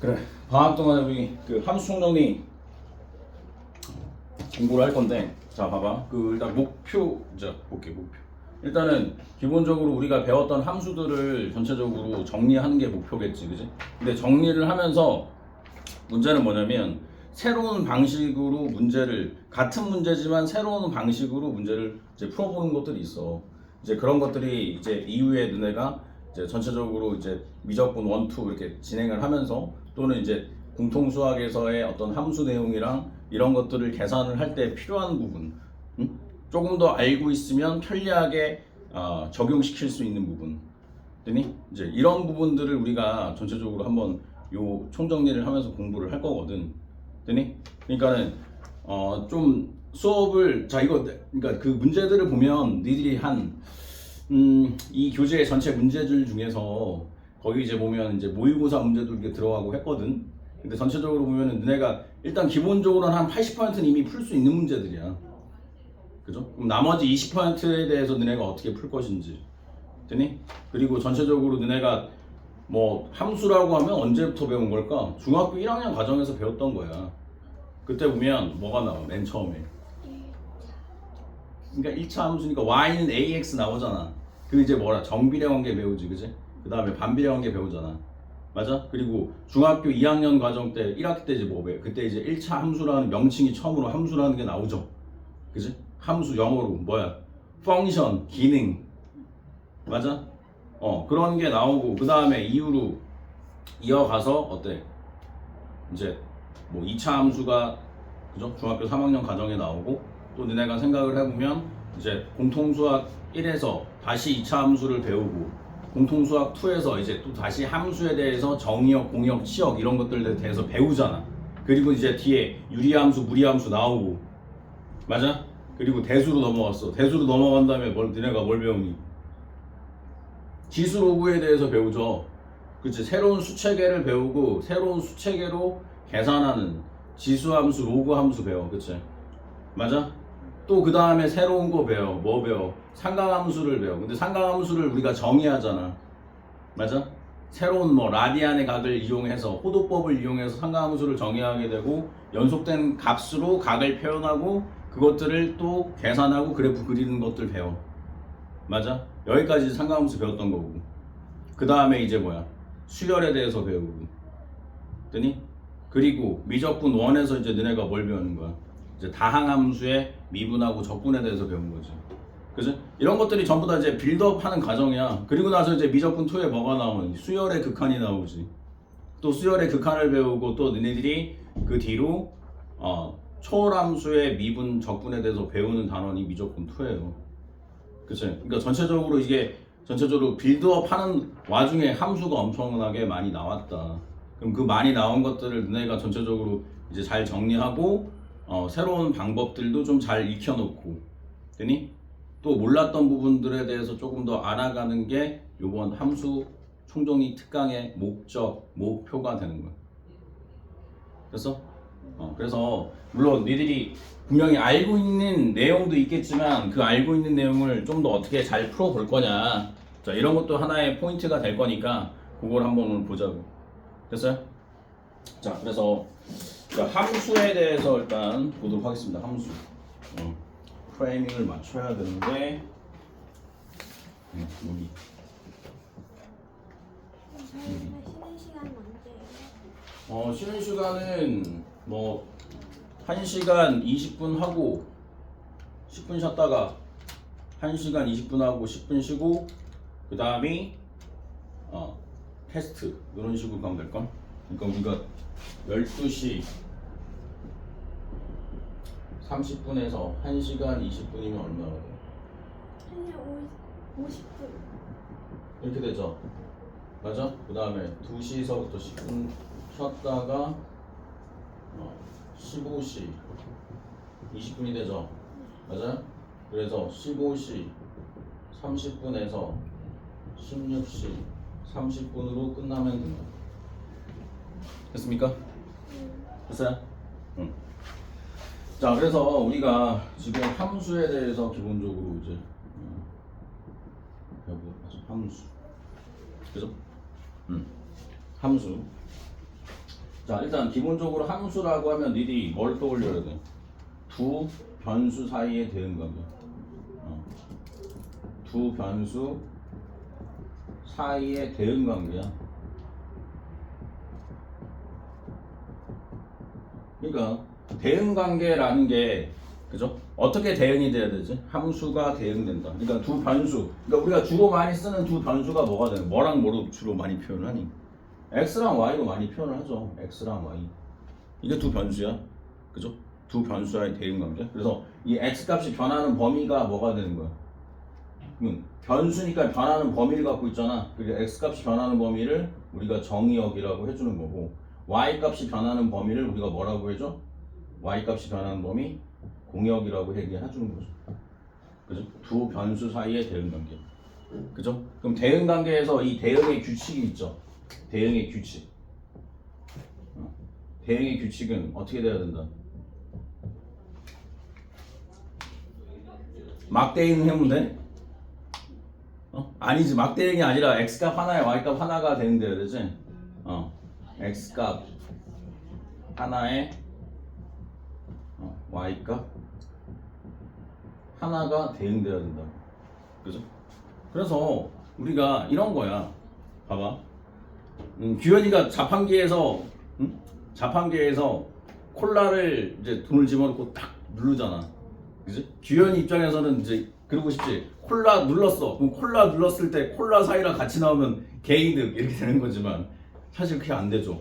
그래. 방학 동안에 우리 그 함수 총정리 공부를 할 건데, 자 봐봐. 그 일단 목표 자 볼게 목표. 일단은 기본적으로 우리가 배웠던 함수들을 전체적으로 정리하는 게 목표겠지, 그지? 근데 정리를 하면서 문제는 뭐냐면 새로운 방식으로 문제를 같은 문제지만 새로운 방식으로 문제를 이제 풀어보는 것들이 있어. 이제 그런 것들이 이제 이후에 너네가 이제 전체적으로 이제 미적분 1, 2 이렇게 진행을 하면서 또는 이제 공통 수학에서의 어떤 함수 내용이랑 이런 것들을 계산을 할 때 필요한 부분, 조금 더 알고 있으면 편리하게 적용시킬 수 있는 부분, 되니? 이제 이런 부분들을 우리가 전체적으로 한번 요 총정리를 하면서 공부를 할 거거든, 되니? 그러니까는 좀 수업을 자 이거 그러니까 그 문제들을 보면 니들이 한 이 교재의 전체 문제들 중에서 거기 이제 보면 이제 모의고사 문제도 이렇게 들어가고 했거든. 근데 전체적으로 보면은 너네가 일단 기본적으로는 한 80%는 이미 풀 수 있는 문제들이야. 그죠? 그럼 나머지 20%에 대해서 너네가 어떻게 풀 것인지. 되니? 그리고 전체적으로 너네가 뭐 함수라고 하면 언제부터 배운 걸까? 중학교 1학년 과정에서 배웠던 거야. 그때 보면 뭐가 나와? 맨 처음에. 그러니까 1차 함수니까 y는 ax 나오잖아. 그 이제 뭐라 정비례 관계 배우지, 그지? 그 다음에 반비례 관계 배우잖아. 맞아? 그리고 중학교 2학년 과정 때 1학기 때 이제 뭐 배워? 그때 이제 1차 함수라는 명칭이 처음으로 함수라는 게 나오죠. 그지? 함수 영어로 뭐야? 펑션, 기능. 맞아? 그런 게 나오고 그 다음에 이후로 이어가서 어때? 이제 뭐 2차 함수가 그죠? 중학교 3학년 과정에 나오고 또 너네가 생각을 해보면 이제 공통수학 1에서 다시 2차 함수를 배우고 공통수학 2에서 이제 또 다시 함수에 대해서 정의역, 공역, 치역 이런 것들에 대해서 배우잖아. 그리고 이제 뒤에 유리함수, 무리함수 나오고 맞아? 그리고 대수로 넘어갔어. 대수로 넘어간 다음에 너네가 뭘 배우니? 지수 로그에 대해서 배우죠. 그치? 새로운 수체계를 배우고 새로운 수체계로 계산하는 지수함수, 로그함수 배워. 그치? 맞아? 또 그 다음에 새로운 거 배워. 뭐 배워? 상강함수를 배워. 근데 상강함수를 우리가 정의하잖아. 맞아? 새로운 뭐 라디안의 각을 이용해서 호도법을 이용해서 상강함수를 정의하게 되고 연속된 값으로 각을 표현하고 그것들을 또 계산하고 그래프 그리는 것들 배워. 맞아? 여기까지 상강함수 배웠던 거고 그 다음에 이제 뭐야? 수열에 대해서 배우고 됐니? 그리고 미적분 1에서 이제 너네가 뭘 배우는 거야? 이제 다항함수의 미분하고 적분에 대해서 배운 거지. 그지? 이런 것들이 전부 다 이제 빌드업 하는 과정이야. 그리고 나서 이제 미적분 2에 뭐가 나오니? 수열의 극한이 나오지. 또 수열의 극한을 배우고 또 너네들이 그 뒤로 초월함수의 미분, 적분에 대해서 배우는 단원이 미적분 2예요. 그치? 그러니까 전체적으로 이게 전체적으로 빌드업 하는 와중에 함수가 엄청나게 많이 나왔다. 그럼 그 많이 나온 것들을 너네가 전체적으로 이제 잘 정리하고 새로운 방법들도 좀 잘 익혀놓고 되니? 또 몰랐던 부분들에 대해서 조금 더 알아가는 게 요번 함수 총정리 특강의 목적, 목표가 되는 거야. 됐어? 그래서 물론 니들이 분명히 알고 있는 내용도 있겠지만 그 알고 있는 내용을 좀 더 어떻게 잘 풀어볼 거냐, 자 이런 것도 하나의 포인트가 될 거니까 그걸 한번 오늘 보자고. 됐어요? 자 그래서 함수에 대해서 일단 보도록 하겠습니다. 함수 프레이밍을 맞춰야 되는데 여기 쉬는 시간은 언제예요? 쉬는 시간은 뭐 1시간 20분 하고 10분 쉬었다가 1시간 20분 하고 10분 쉬고 그 다음에 테스트 이런 식으로 가면 될까? 그러니까 우리가 12시 30분에서 1시간 20분이면 얼마나 돼요? 1시간 50분. 이렇게 되죠? 맞아? 그 다음에 2시서부터 10분 쉬었다가 15시 20분이 되죠? 맞아? 그래서 15시 30분에서 16시 30분으로 끝나면 된다. 됐습니까? 됐어요? 응. 자, 그래서 우리가 지금 함수에 대해서 기본적으로 이제 배워보도록 하죠. 함수. 그죠? 함수. 자, 일단 기본적으로 함수라고 하면 니들이 뭘 떠올려야 돼? 두 변수 사이의 대응관계. 두 변수 사이의 대응관계야. 그러니까 대응관계라는 게 그죠? 어떻게 대응이 돼야 되지? 함수가 대응된다. 그러니까 두 변수. 그러니까 우리가 주로 많이 쓰는 두 변수가 뭐가 되는? 뭐랑 뭐로 주로 많이 표현을 하니? x랑 y로 많이 표현을 하죠. x랑 y. 이게 두 변수야. 그죠? 두 변수와의 대응관계. 그래서 이 x 값이 변하는 범위가 뭐가 되는 거야? 변수니까 변하는 범위를 갖고 있잖아. 그래서 x 값이 변하는 범위를 우리가 정의역이라고 해주는 거고, y 값이 변하는 범위를 우리가 뭐라고 해줘? y 값이 변하는 범위 공역이라고 얘기해주는 거죠. 그죠? 두 변수 사이의 대응관계. 그죠? 그럼 대응관계에서 이 대응의 규칙이 있죠. 대응의 규칙. 대응의 규칙은 어떻게 돼야 된다? 막대응을 해면 돼? 아니지, 막대응이 아니라 x값 하나에 y값 하나가 대응돼야 되지. x값 하나에 y값 하나가 대응돼야 된다. 그죠? 그래서 우리가 이런 거야. 봐봐. 규현이가 자판기에서 자판기에서 콜라를 이제 돈을 집어넣고 딱 누르잖아. 그지? 규현이 입장에서는 이제 그러고 싶지. 콜라 눌렀어. 그럼 콜라 눌렀을 때 콜라 사이랑 같이 나오면 개이득 이렇게 되는 거지만 사실 그게 안 되죠.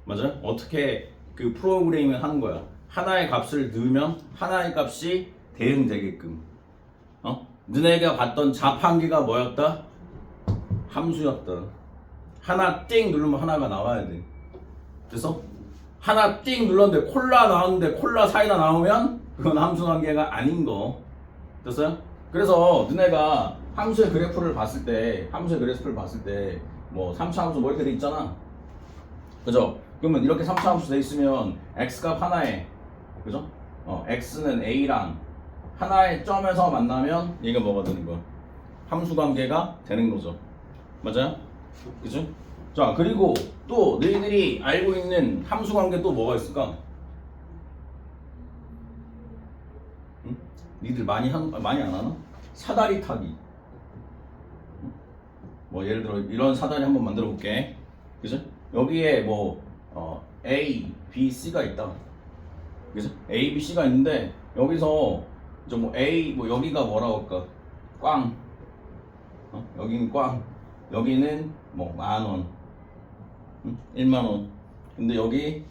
맞아요? 어떻게 그 프로그래밍을 하는 거야? 하나의 값을 넣으면 하나의 값이 대응되게끔. 너네가 봤던 자판기가 뭐였다? 함수였다. 하나 띵 누르면 하나가 나와야 돼. 그래서 하나 띵 눌렀는데 콜라 나왔는데 콜라 사이다 나오면 그건 함수 관계가 아닌 거. 됐어요? 그래서 너네가 함수의 그래프를 봤을 때 뭐 3차 함수 뭐 이렇게 돼 있잖아. 그죠? 그러면 이렇게 3차 함수 돼 있으면 x값 하나에, 그죠? x는 a랑 하나의 점에서 만나면 얘가 뭐가 되는 거야? 함수 관계가 되는 거죠. 맞아요? 그죠? 자, 그리고 또 너희들이 알고 있는 함수 관계 또 뭐가 있을까? 응? 니들 많이 안 하나? 사다리 타기. 뭐 예를 들어 이런 사다리 한번 만들어 볼게. 그죠? 여기에 뭐 A, B, C가 있다. 그죠? A, B, C가 있는데 여기서 이제 뭐 A 뭐 여기가 뭐라고 할까? 꽝. 여기는 꽝. 여기는 뭐 10,000원. 10,000원. 근데 여기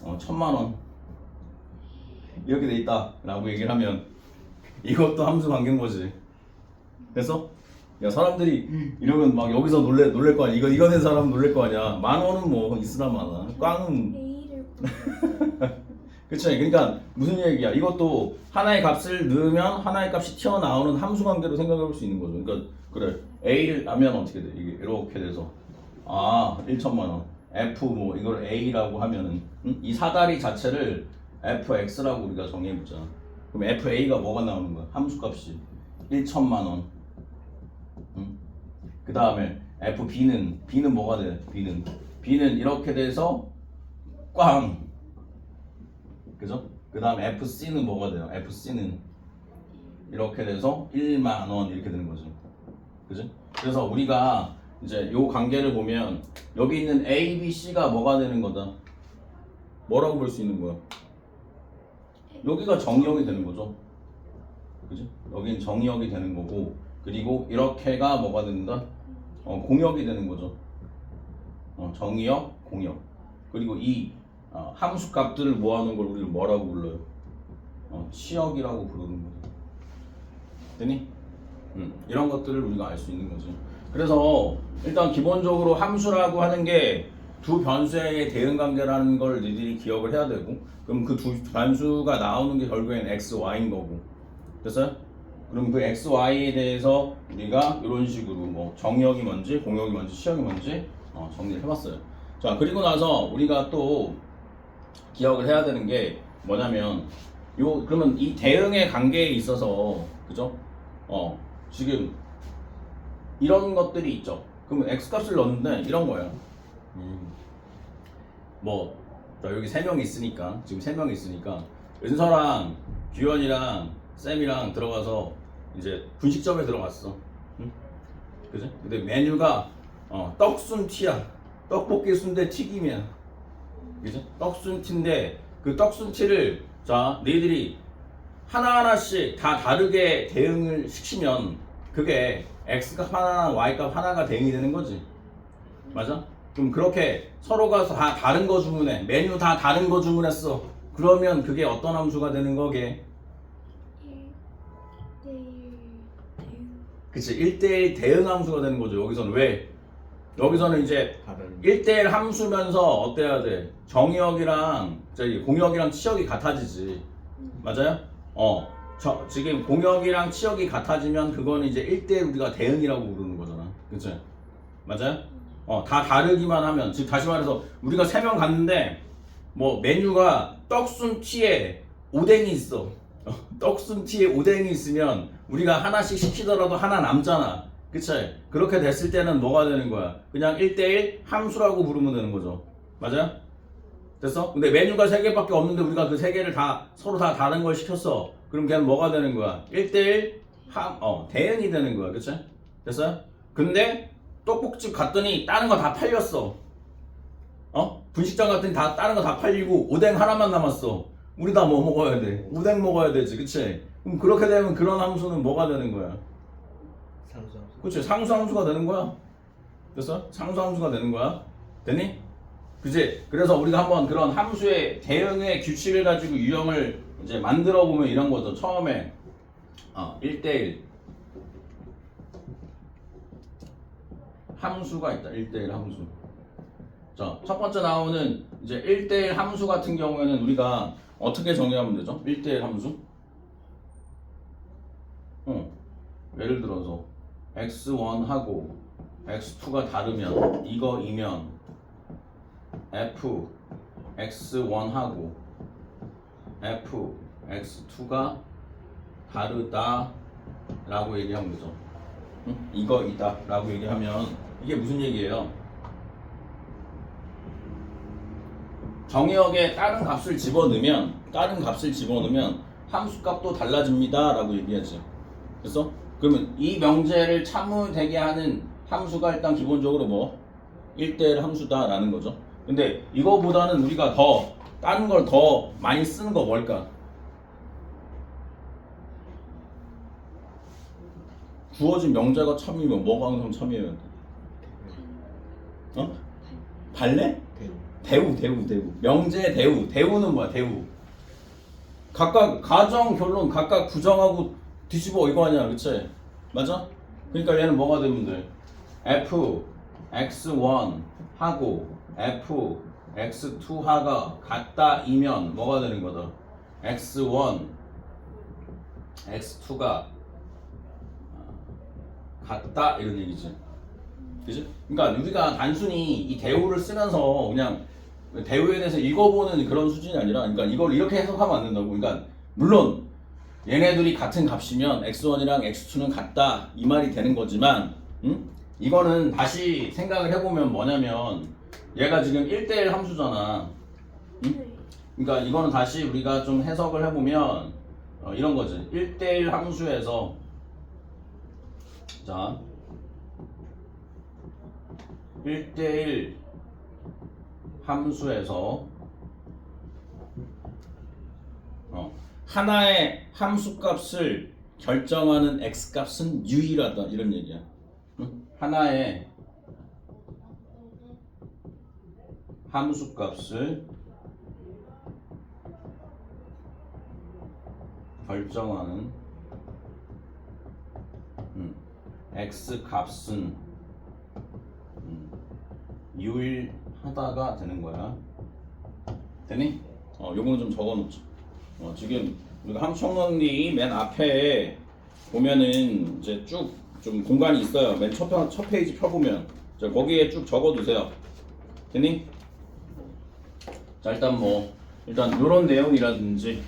1,000,000원. 이렇게 돼 있다라고 얘기를 하면 이것도 함수 관계인 거지. 그래서 야, 사람들이 이러면 막 여기서 놀랄 거 아니야. 이거 낸 사람은 놀랄 거 아니야. 10,000원은 뭐 있으나 마나. 꽝은 A를 그치. 그러니까 무슨 얘기야? 이것도 하나의 값을 넣으면 하나의 값이 튀어나오는 함수 관계로 생각해 볼 수 있는 거죠. 그러니까 그래, A를 하면 어떻게 돼? 이게 이렇게 돼서 1,000,000원. F 뭐 이걸 A라고 하면은 이 사다리 자체를 fx라고 우리가 정해보자. 그럼 fa가 뭐가 나오는 거야? 함수 값이 1,000,000원. 그 다음에 b는 뭐가 돼? b는 이렇게 돼서 꽝. 그죠? 그 다음에 fc는 뭐가 돼요? fc는 이렇게 돼서 10,000원 이렇게 되는 거죠. 그죠? 그래서 우리가 이제 요 관계를 보면 여기 있는 a, b, c가 뭐가 되는 거다? 뭐라고 볼 수 있는 거야? 여기가 정의역이 되는 거죠. 그죠? 여긴 정의역이 되는 거고, 그리고 이렇게가 뭐가 된다? 공역이 되는 거죠. 정의역, 공역. 그리고 이 함수 값들을 모아놓은 걸 우리는 뭐라고 불러요? 치역이라고 부르는 거죠. 되니? 이런 것들을 우리가 알 수 있는 거죠. 그래서 일단 기본적으로 함수라고 하는 게 두 변수의 대응 관계라는 걸 너희들이 기억을 해야 되고, 그럼 그 두 변수가 나오는 게 결국엔 x, y인 거고. 됐어요? 그럼 그 x, y에 대해서 우리가 이런 식으로 뭐 정의역이 뭔지, 공역이 뭔지, 치역이 뭔지 정리를 해봤어요. 자, 그리고 나서 우리가 또 기억을 해야 되는 게 뭐냐면 그러면 이 대응의 관계에 있어서, 그죠? 지금 이런 것들이 있죠. 그러면 x 값을 넣는데 이런 거예요. 뭐 자, 여기 3명 있으니까 지금 3명 있으니까 은서랑 규현이랑 쌤이랑 들어가서 이제 분식점에 들어갔어. 응? 그지? 근데 메뉴가 떡순티야. 떡볶이 순대 튀김이야. 그지? 떡순티인데 그 떡순티를 자 너희들이 하나하나씩 다 다르게 대응을 시키면 그게 X값 하나랑 Y값 하나가 대응이 되는 거지. 맞아? 그럼 그렇게 서로가 다 다른 거 주문해. 메뉴 다 다른 거 주문했어. 그러면 그게 어떤 함수가 되는 거게? 1대1 그치, 1대1 대응 함수가 되는 거죠. 여기서는 왜? 여기서는 이제 다른 1대1 함수면서 어때야 돼? 정의역이랑 저기 공역이랑 치역이 같아지지. 맞아요? 지금 공역이랑 치역이 같아지면 그거는 이제 1대1 우리가 대응이라고 부르는 거잖아. 그치? 맞아요? 다 다르기만 하면, 즉 다시 말해서 우리가 3명 갔는데 뭐 메뉴가 떡순티에 오뎅이 있어. 떡순티에 오뎅이 있으면 우리가 하나씩 시키더라도 하나 남잖아. 그치? 그렇게 됐을 때는 뭐가 되는 거야? 그냥 1대1 함수라고 부르면 되는 거죠. 맞아요? 됐어? 근데 메뉴가 3개밖에 없는데 우리가 그 3개를 다 서로 다 다른 걸 시켰어. 그럼 걔는 뭐가 되는 거야? 1대1 대응이 되는 거야. 그치? 됐어요? 근데 떡볶이집 갔더니 다른 거 다 팔렸어. 분식장 갔더니 다른 거 다 팔리고 오뎅 하나만 남았어. 우리 다 뭐 먹어야 돼? 오뎅 먹어야 되지. 그치? 그럼 그렇게 되면 그런 함수는 뭐가 되는 거야? 상수함수. 그치? 상수함수가 되는 거야. 됐어? 상수함수가 되는 거야. 됐니? 그치? 그래서 우리가 한번 그런 함수의 대응의 규칙을 가지고 유형을 이제 만들어 보면 이런 거죠. 처음에 1대1 함수가 있다. 1대1 함수. 자, 첫 번째 나오는 이제 1대1 함수 같은 경우에는 우리가 어떻게 정의하면 되죠? 1대1 함수? 예를 들어서 x1하고 x2가 다르면 이거이면 f x1하고 f x2가 다르다 라고 얘기하면 되죠. 이거이다 라고 얘기하면 이게 무슨 얘기예요? 정의역에 다른 값을 집어넣으면 함수값도 달라집니다 라고 얘기하지. 그래서 그러면 이 명제를 참무되게 하는 함수가 일단 기본적으로 뭐 1대1 함수다 라는 거죠. 근데 이거보다는 우리가 더 다른 걸 더 많이 쓰는 거 뭘까? 주어진 명제가 참이면 뭐가 항상 참이어야 돼? 발레? 대우. 명제 대우는 뭐야? 대우. 각각 가정 결론 각각 부정하고 뒤집어 이거 아니야, 그치? 맞아? 그러니까 얘는 뭐가 되면 돼? f x1 하고 f x2하가 같다이면 뭐가 되는 거다? x1 x2가 같다 이런 얘기지. 그지? 그러니까 우리가 단순히 이 대우를 쓰면서 그냥 대우에 대해서 읽어보는 그런 수준이 아니라, 그러니까 이걸 이렇게 해석하면 안 된다고. 그러니까 물론 얘네들이 같은 값이면 x1이랑 x2는 같다 이 말이 되는 거지만, 이거는 다시 생각을 해보면 뭐냐면 얘가 지금 1대1 함수잖아. 그러니까 이거는 다시 우리가 좀 해석을 해보면 이런 거지. 1대1 함수에서 자 1대1 함수에서 하나의 함수값을 결정하는 x값은 유일하다 이런 얘기야. 하나의 함수값을 결정하는 x값은 유일하다가 되는 거야. 되니? 요거는 좀 적어놓자. 지금 우리가 함수정리 맨 앞에 보면은 이제 쭉 좀 공간이 있어요. 맨 첫 페이지 펴보면 거기에 쭉 적어두세요. 되니? 자, 일단 요런 내용이라든지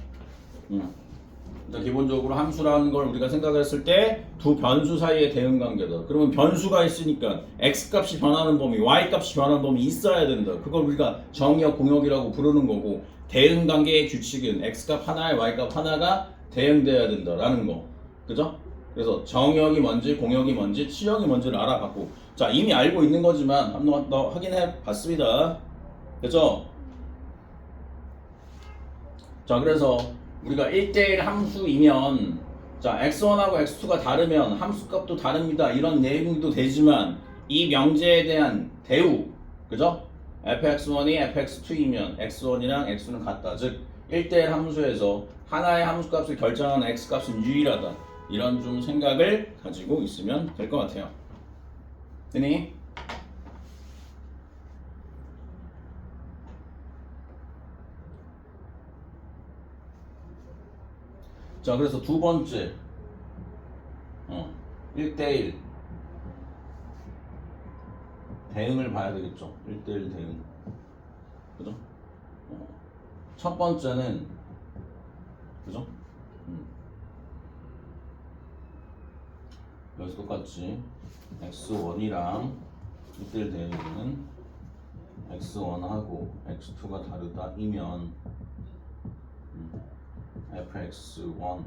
일단 기본적으로 함수라는 걸 우리가 생각했을 때 두 변수 사이의 대응 관계다. 그러면 변수가 있으니까 x 값이 변하는 범위, y 값이 변하는 범위 있어야 된다. 그걸 우리가 정의역 공역이라고 부르는 거고 대응 관계의 규칙은 x 값 하나에 y 값 하나가 대응돼야 된다라는 거. 그죠? 그래서 정역이 뭔지 공역이 뭔지 치역이 뭔지를 알아봤고 자 이미 알고 있는 거지만 한번 더 확인해 봤습니다. 그죠? 자 그래서 우리가 1대1 함수이면 자 x1하고 x2가 다르면 함수값도 다릅니다 이런 내용도 되지만 이 명제에 대한 대우 그죠? fx1이 fx2이면 x1이랑 x는 같다 즉 1대1 함수에서 하나의 함수값을 결정하는 x값은 유일하다 이런 좀 생각을 가지고 있으면 될 것 같아요. 되니? 자 그래서 두 번째 1대1 대응을 봐야 되겠죠. 1대1 대응 그죠? 첫 번째는 그죠? 여기서 똑같이 x1이랑 1대1 대응은 x1하고 x2가 다르다 이면 fx1하고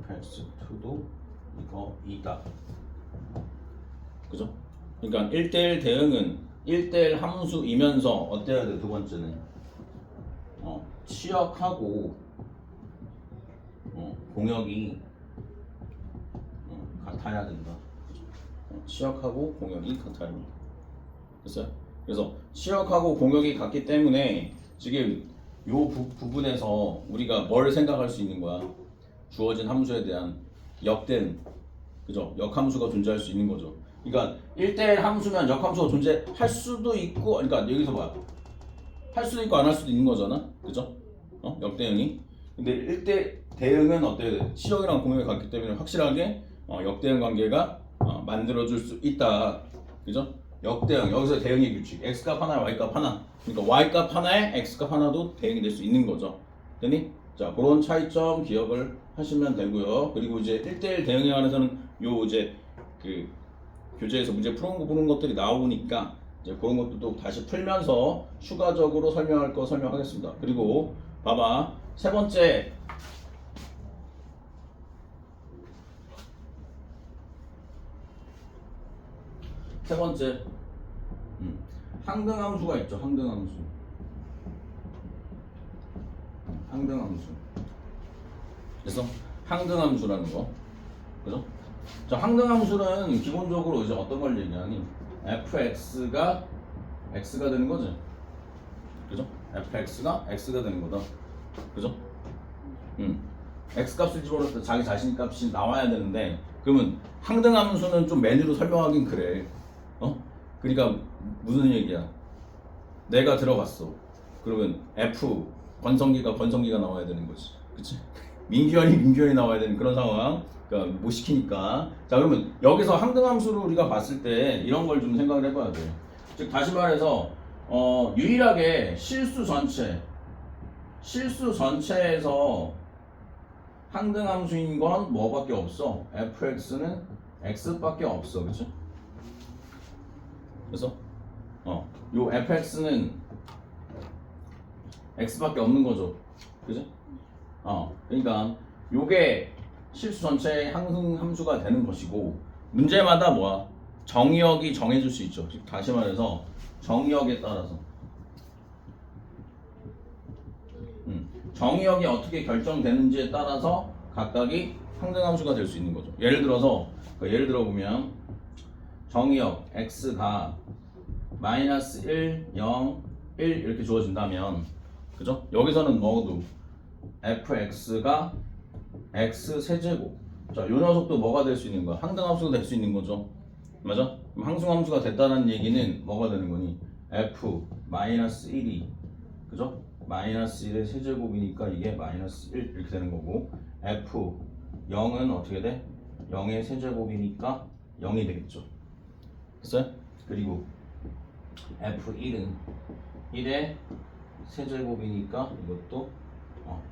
fx2도 이거이다. 그죠? 그러니까 1대1 대응은 1대1 함수이면서 어때야 돼? 두 번째는 치역하고 공역이 같아야 된다. 치역하고 공역이 같아야 된다. 됐어요? 그래서 치역하고 공역이 같기 때문에 지금 요 부분에서 우리가 뭘 생각할 수 있는 거야? 주어진 함수에 대한 역대응, 그죠? 역함수가 존재할 수 있는 거죠. 그러니까 1대1 함수면 역함수가 존재할 수도 있고, 그러니까 여기서 뭐야? 할 수도 있고 안 할 수도 있는 거잖아, 그죠? 역대응이. 근데 1대 대응은 어때야 돼? 치역이랑 공역이 같기 때문에 확실하게 역대응 관계가 만들어줄 수 있다, 그죠? 역대응 여기서 대응의 규칙 x값 하나에 y값 하나 그러니까 y값 하나에 x값 하나도 대응이 될 수 있는 거죠. 되니? 자 그런 차이점 기억을 하시면 되고요. 그리고 이제 1대1 대응에 관해서는 요 이제 그 교재에서 문제 푸는 것들이 나오니까 이제 그런 것도 또 다시 풀면서 추가적으로 설명할 거 설명하겠습니다. 그리고 봐봐 세 번째 항등함수가 있죠. 항등함수. 그래서 항등함수라는 거, 그죠? 자, 항등함수는 기본적으로 이제 어떤 걸 얘기하니? fx가 x가 되는 거지, 그죠? fx가 x가 되는 거다, 그죠? x 값을 집어넣을 때 자기 자신 값이 나와야 되는데 그러면 항등함수는 좀 메뉴로 설명하긴 그래. 그러니까 무슨 얘기야? 내가 들어갔어. 그러면 F 권성기가 나와야 되는 거지, 그치? 민규현이 나와야 되는 그런 상황. 그러니까 못 시키니까. 자 그러면 여기서 항등함수를 우리가 봤을 때 이런 걸 좀 생각을 해봐야 돼. 즉 다시 말해서 유일하게 실수 전체에서 항등함수인 건 뭐밖에 없어? fx는 x밖에 없어, 그치? 그래서 요 fx는 x밖에 없는 거죠, 그지? 그러니까 요게 실수 전체의 항등함수가 되는 것이고 문제마다 뭐야? 정의역이 정해줄 수 있죠. 즉 다시 말해서 정의역에 따라서 정의역이 어떻게 결정되는지에 따라서 각각이 항등함수가 될 수 있는 거죠. 예를 들어서 예를 들어 보면 정의역 x가 마이너스 1, 0, 1 이렇게 주어진다면 그죠? 여기서는 뭐도 fx가 x 세제곱 자, 요 녀석도 뭐가 될 수 있는 거야? 항등함수가 될 수 있는 거죠. 맞아? 그럼 항등함수가 됐다는 얘기는 뭐가 되는 거니? f 마이너스 1이 그죠? 마이너스 1의 세제곱이니까 이게 마이너스 1 이렇게 되는 거고 f 0은 어떻게 돼? 0의 세제곱이니까 0이 되겠죠. 됐어요? 그리고 f1은 1의 세제곱이니까 이것도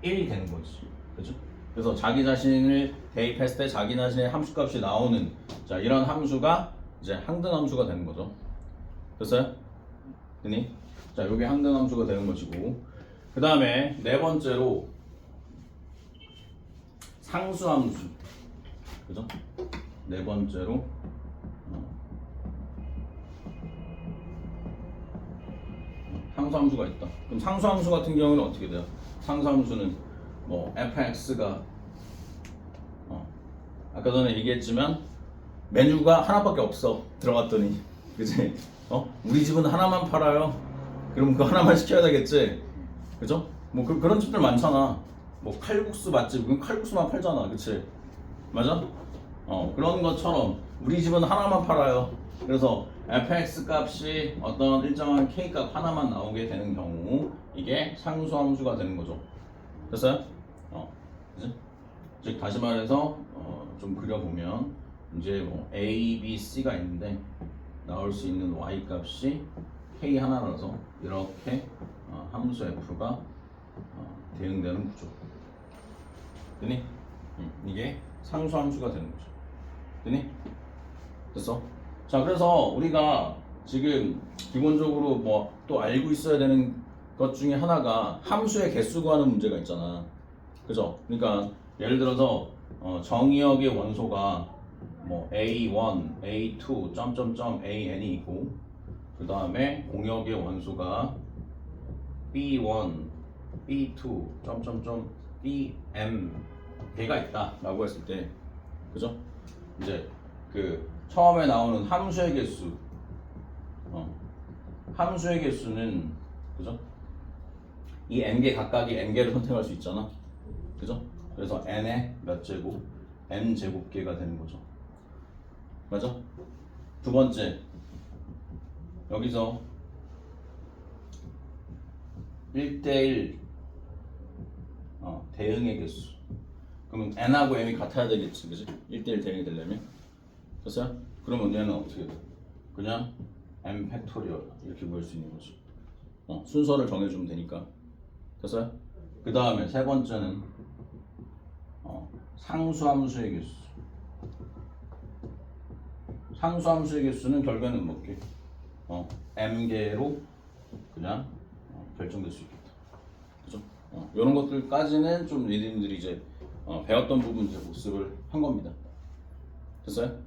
1이 되는 거지. 그죠? 그래서 자기 자신을 대입했을 때 자기 자신의 함수값이 나오는 자 이런 함수가 이제 항등함수가 되는 거죠. 됐어요? 됐니? 자 요게 항등함수가 되는 것이고 그 다음에 네 번째로 상수함수 그죠? 네 번째로 상수함수가 있다. 그럼 상수함수 같은 경우는 어떻게 돼요? 상수함수는 뭐 fx가 아까 전에 얘기했지만 메뉴가 하나밖에 없어 들어갔더니 그치? 우리 집은 하나만 팔아요. 그럼 그 하나만 시켜야 되겠지? 그죠? 뭐 그런 집들 많잖아. 뭐 칼국수 맛집 그럼 칼국수만 팔잖아. 그치? 맞아? 그런 것처럼 우리 집은 하나만 팔아요. 그래서 fx 값이 어떤 일정한 k 값 하나만 나오게 되는 경우 이게 상수함수가 되는 거죠. 됐어요? 그치? 즉 다시 말해서 좀 그려보면 이제 뭐 a, b, c가 있는데 나올 수 있는 y 값이 k 하나라서 이렇게 함수 f가 대응되는 구조. 되니? 이게 상수함수가 되는 거죠. 되니? 됐어? 자 그래서 우리가 지금 기본적으로 뭐 또 알고 있어야 되는 것 중에 하나가 함수의 개수 구하는 문제가 있잖아. 그죠? 그러니까 예를 들어서 정의역의 원소가 뭐 A1, A2, 점점점 AN이 있고 그 다음에 공역의 원소가 B1, B2, 점점점 BM 개가 있다 라고 했을 때 그죠? 이제 그 처음에 나오는 함수의 개수 함수의 개수는 그죠? 이 n개 각각이 n개를 선택할 수 있잖아. 그죠? 그래서 n의 몇 제곱? n 제곱개가 되는 거죠. 맞아? 두 번째 여기서 1대1 대응의 개수 그러면 n하고 m이 같아야 되겠지 그지? 1대1 대응이 되려면 됐어요? 그러면 얘는 어떻게 돼? 그냥 m 팩토리얼 이렇게 구할 수 있는 거지. 순서를 정해주면 되니까 됐어요? 그 다음에 세 번째는 상수함수의 개수. 상수함수의 개수는 결국에는 뭐게? m개로 그냥 결정될 수 있겠다. 그죠? 이런 것들까지는 좀 니들이 이제 배웠던 부분 이제 복습을 한 겁니다. 됐어요?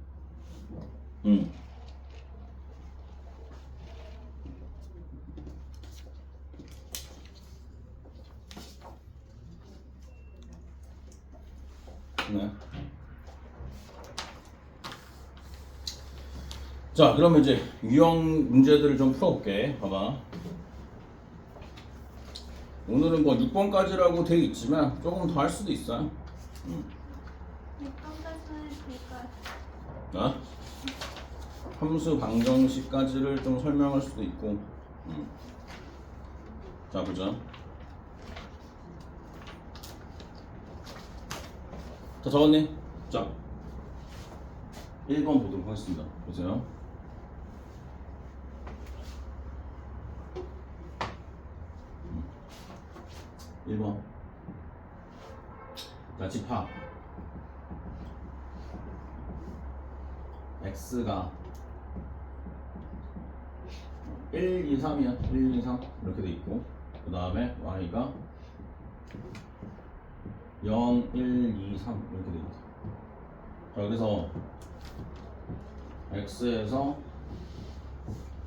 네. 자, 그러면 이제 유형 문제들을 좀 풀어볼게. 봐봐. 오늘은 뭐 6번까지라고 되어 있지만 조금 더 할 수도 있어요. 6번까지는 될까요? 함수 방정식까지를 좀 설명할 수도 있고. 자, 보자. 자, 적었니? 자, 1번 보도록 하겠습니다. 보세요. 음. 1번. 자, 집합. x가 1, 2, 3이야. 1, 2, 3 이렇게 돼 있고 그 다음에 y가 0, 1, 2, 3 이렇게 돼 있다. 자, 그래서 x에서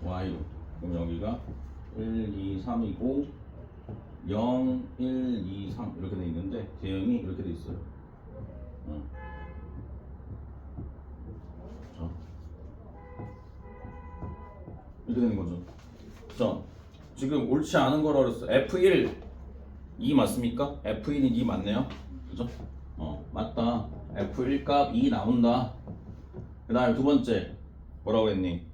y로 그럼 여기가 1, 2, 3이고 0, 1, 2, 3 이렇게 돼 있는데 대응이 이렇게 돼 있어요. 자, 이렇게 되는 거죠. 자, 지금 옳지 않은 거라 그랬어. F1 2 맞습니까? F1이 2 맞네요. 그죠? 맞다. F1 값 2 나온다. 그 다음에 두 번째 뭐라고 했니?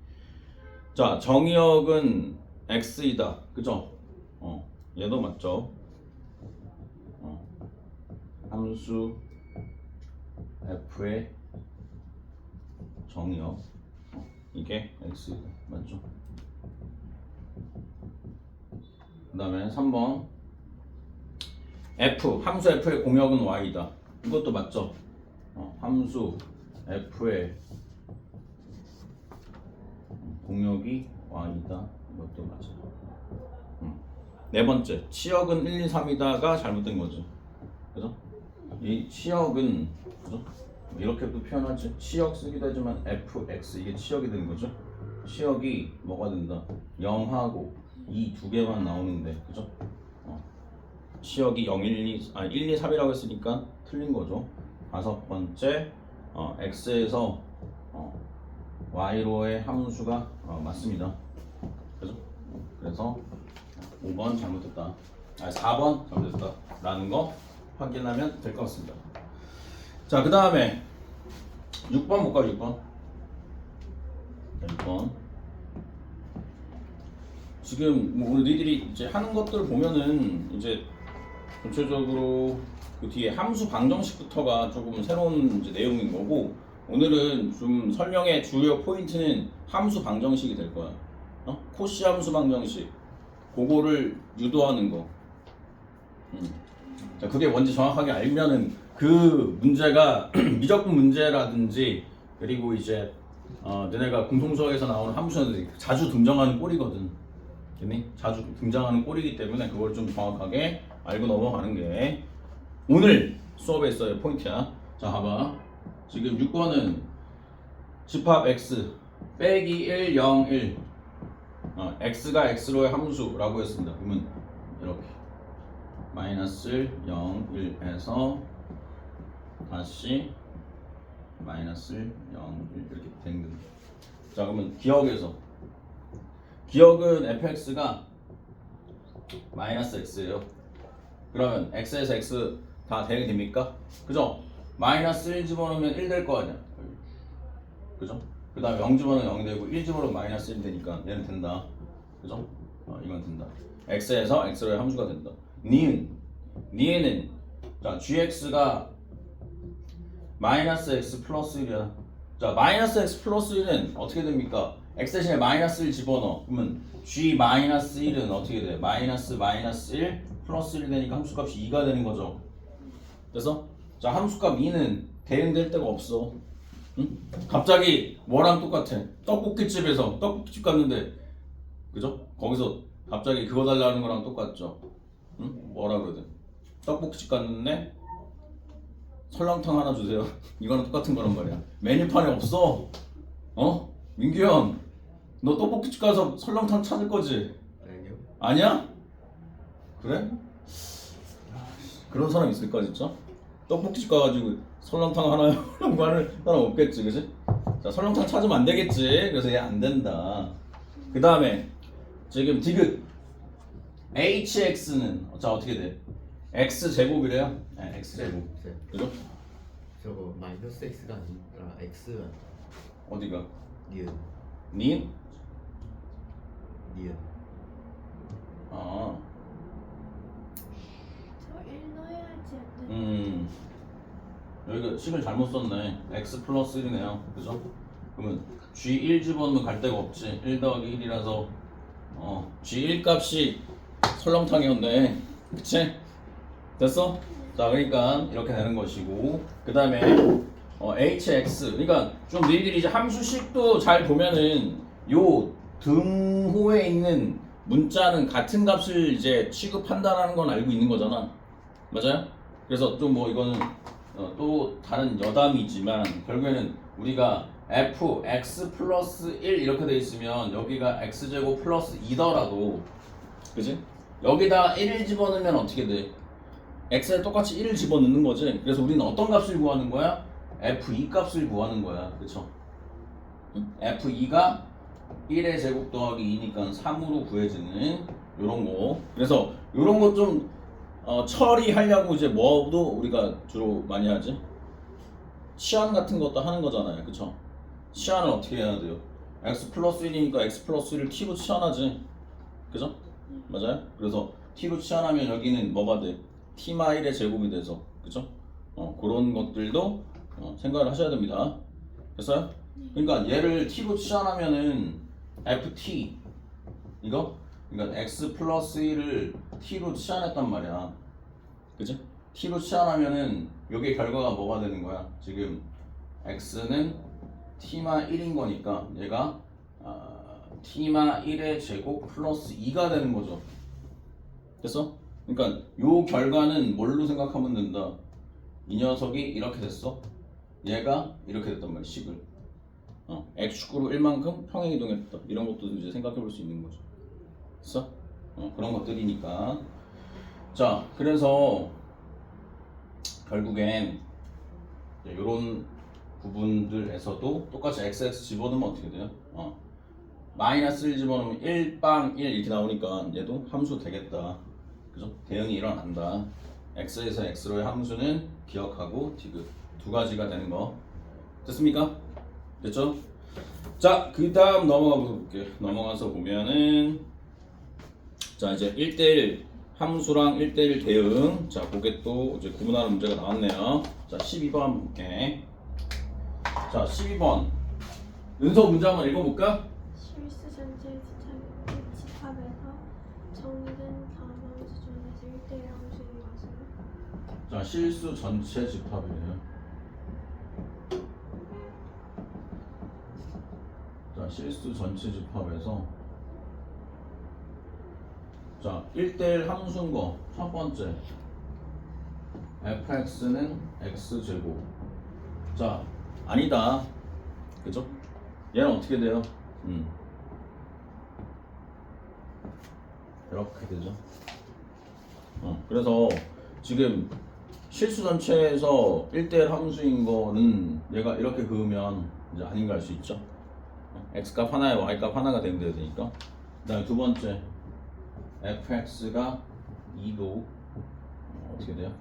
자, 정의역은 X이다. 그죠? 얘도 맞죠? 함수 F의 정의역 이게 X이다. 맞죠? 그 다음에 3번 F, 함수 F의 공역은 Y이다. 이것도 맞죠? 함수 f의 공역이 y다. 이것도 맞죠. 네 번째, 치역은 1, 2, 3이다가 잘못된 거죠. 그죠? 이 치역은 그죠? 이렇게도 표현하지. 치역 쓰기도 하지만 fx 이게 치역이 되는 거죠. 치역이 뭐가 된다? 0하고 2 두 개만 나오는데 그죠? 치역이 0, 1, 2, 1, 2, 3이라고 했으니까 틀린 거죠. 다섯 번째, x에서 y로의 함수가 맞습니다. 그죠? 그래서 5번 잘못됐다. 4번 잘못됐다. 라는 거 확인하면 될 것 같습니다. 자, 그 다음에 6번 볼까요? 6번. 자, 6번. 지금 뭐 너희들이 이제 하는 것들 보면은 이제 전체적으로 그 뒤에 함수 방정식부터가 조금 새로운 이제 내용인 거고, 오늘은 좀 설명의 주요 포인트는 함수 방정식이 될 거야. 코시 함수 방정식. 그거를 유도하는 거. 자, 그게 뭔지 정확하게 알면은 그 문제가 미적분 문제라든지 그리고 이제 너네가 공통수학에서 나오는 함수는 자주 등장하는 꼴이거든. 걔네 자주 등장하는 꼴이기 때문에 그걸 좀 정확하게 알고 넘어가는 게 오늘 수업에 있어요 포인트야. 자, 봐봐. 지금 6번은 집합 x 빼기 1, 0, 1 x가 x로의 함수라고 했습니다. 그러면 이렇게 마이너스 1, 0, 1에서 다시 마이너스 1, 0, 1 이렇게 된 거죠. 자, 그러면 기억에서 기억은 fx가 마이너스 x예요. 그러면 x에서 x 다 대응이 됩니까? 그죠? 마이너스 1 집어넣으면 1 될 거 아니야. 그죠? 그 다음에 0 집어넣으면 0 되고 1 집어넣으면 마이너스 1 되니까 얘는 된다. 그죠? 이건 된다. x에서 x로의 함수가 된다. 니은은 자 gx가 마이너스 x 플러스 1이야. 자, 마이너스 x 플러스 1은 어떻게 됩니까? x 대신에 마이너스 1 집어넣어. 그러면 g 마이너스 1은 어떻게 돼? 마이너스 1 플러스 1이 되니까 함수값이 2가 되는 거죠. 그래서 자, 함수값 2는 대응될 데가 없어. 응? 갑자기 뭐랑 똑같아? 떡볶이집에서 떡볶이집 갔는데 그죠? 거기서 갑자기 그거 달라는 거랑 똑같죠. 응? 뭐라 그러든 떡볶이집 갔는데 설렁탕 하나 주세요. 이거랑 똑같은 거란 말이야. 메뉴판에 없어. 민규 형, 너 떡볶이집 가서 설렁탕 찾을 거지? 아니요. 아니야? 그래? 그런 사람 있을까 진짜? 떡볶이집 가가지고 설렁탕 하나요? 라고 하는 사람 없겠지, 그지? 자, 설렁탕 찾으면 안 되겠지. 그래서 얘 안 된다. 그 다음에 지금 디귿 hx는 자 어떻게 돼? x 제곱이래요. 네, x 제곱. 네. 그죠? 저거 마이너스 x가 아니라 x가 어디가? 니은 닌? 니은. 아, 저 1 넣어야지 안 돼. 여기가 식을 잘못 썼네. x 플러스 1이네요. 그죠? 그러면 g1 집어넣으면 갈 데가 없지. 1 더하기 1이라서 g1 값이 설렁탕이었네. 그치? 됐어? 자, 그러니까 이렇게 되는 것이고, 그 다음에 hx. 그러니까 좀 너희들이 이제 함수식도 잘 보면은 요 등호에 있는 문자는 같은 값을 이제 취급한다라는 건 알고 있는 거잖아. 맞아요? 그래서 좀 뭐 이거는 또 다른 여담이지만 결국에는 우리가 f x 플러스 1 이렇게 돼 있으면 여기가 x제곱 플러스 2더라도 그지? 여기다 1을 집어넣으면 어떻게 돼? x에 똑같이 1을 집어넣는 거지. 그래서 우리는 어떤 값을 구하는 거야? f2 값을 구하는 거야. 그쵸? f2가 1의 제곱 더하기 2니까 3으로 구해지는 요런 거. 그래서 요런 거 좀 처리하려고 이제 뭐도 우리가 주로 많이 하지? 치환 같은 것도 하는 거잖아요. 그쵸? 치환을 어떻게 해야 돼요? x 플러스 1이니까 x 플러스 1을 t로 치환하지. 그죠? 맞아요? 그래서 t로 치환하면 여기는 뭐가 돼? t-1의 제곱이 돼서. 그죠? 그런 것들도 생각을 하셔야 됩니다. 됐어요? 그러니까 얘를 t로 치환하면은 ft 이거? 그러니까 x 플러스 1을 t로 치환했단 말이야. 그지? t로 치환하면은 요게 결과가 뭐가 되는 거야? 지금 x는 t마 1인 거니까 얘가 t마 1의 제곱 플러스 2가 되는 거죠. 됐어? 그러니까 요 결과는 뭘로 생각하면 된다. 이 녀석이 이렇게 됐어. 얘가 이렇게 됐단 말이야. 식을. x축으로 1만큼 평행 이동했다. 이런 것도 이제 생각해 볼 수 있는 거죠. 됐어? 그런 것들이니까. 자, 그래서 결국엔 이런 부분들에서도 똑같이 xx 집어넣으면 어떻게 돼요? 마이너스 1 집어넣으면 1빵 1 이렇게 나오니까 얘도 함수 되겠다. 그죠? 대응이 일어난다. x에서 x로의 함수는 기억하고 디귿 두 가지가 되는 거. 됐습니까? 됐죠? 자, 그 다음 넘어가 볼게요. 넘어가서 보면은 자, 이제 1대1 함수랑 1대1 대응. 자, 그게 또 이제 구분하는 문제가 나왔네요. 자, 12번 한번 볼게. 자, 12번. 은서 문제 한번 읽어볼까? 실수 전체 집합에서 정의된 다음 함수 중에서 1대1 함수인 것은 자, 실수 전체 집합이에요. 자, 실수 전체 집합에서 자, 1대1 함수인 거 첫 번째 fx는 x제곱. 자, 아니다. 그죠? 얘는 어떻게 돼요? 이렇게 되죠. 그래서 지금 실수 전체에서 1대1 함수인 거는 얘가 이렇게 그으면 이제 아닌가 할 수 있죠. x값 하나에 y값 하나가 되면 되니까. 그 다음에 두 번째 fx가 2도 어떻게 돼요?